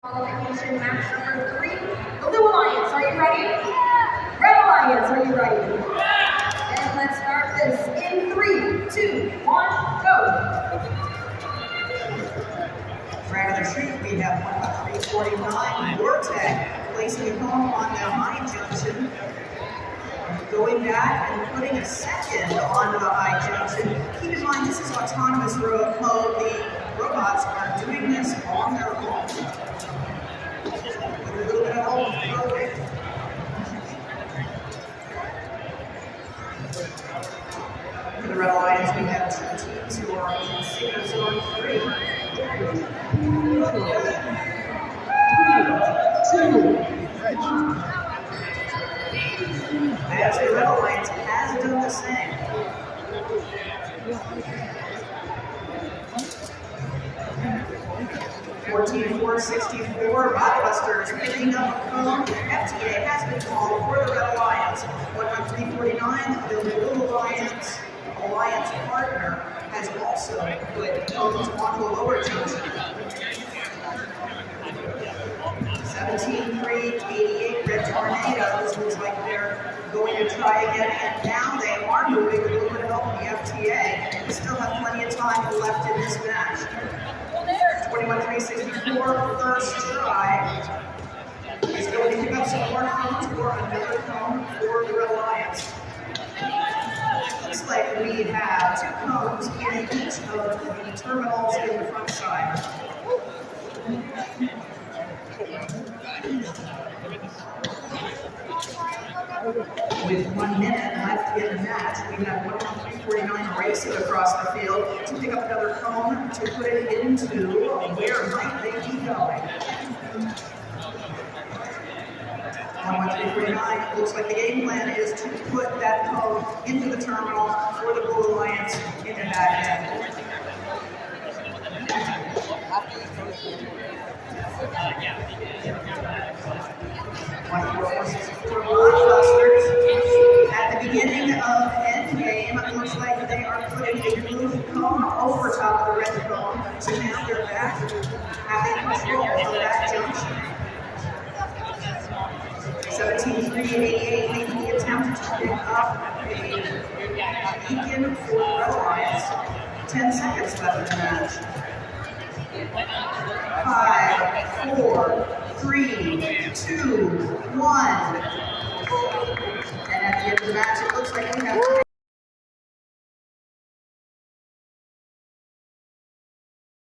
Qualification match number 3. Blue Alliance, are you ready? Red Alliance, are you ready? And let's start this in 3, 2, 1, go. Front of the street, we have 349 Vortec placing a cone on the high junction. Going back and putting a second onto the high junction. Keep in mind, this is autonomous mode. The robots are doing this on their own. With a little bit of help from the roadway. For the Red Alliance, we have 2 teams who are in Signal Zone 3. As the Red Alliance has done the same. $14,464 Rockbusters picking up a cone. FTA has been called for the Red Alliance. 11349, the Blue Alliance partner has also put cones on the lower junction. 17,388 Red Tornadoes. Looks like they're going to try again, and now they are moving with a little bit of help from the FTA. We still have plenty of time left in this match. 21,364, first try. He's going to pick up some more cones or another cone for the Red Alliance. Looks like we have 2 cones in each of the terminals in the front side. With 1 minute left in the match, we have 11349 racing across the field to pick up another cone to put it into where might they be going. 11349 looks like the game plan is to put that cone into the terminal for the Blue Alliance in the back end. At the beginning of endgame, it looks like they are putting a blue cone over top of the red cone, so now they're back having control of that junction. 17,388 making the attempt to pick up a beacon for the Red Alliance. 10 seconds left in the match. 5, 4, 3, 2, 1. And at the end of the match, it looks like we have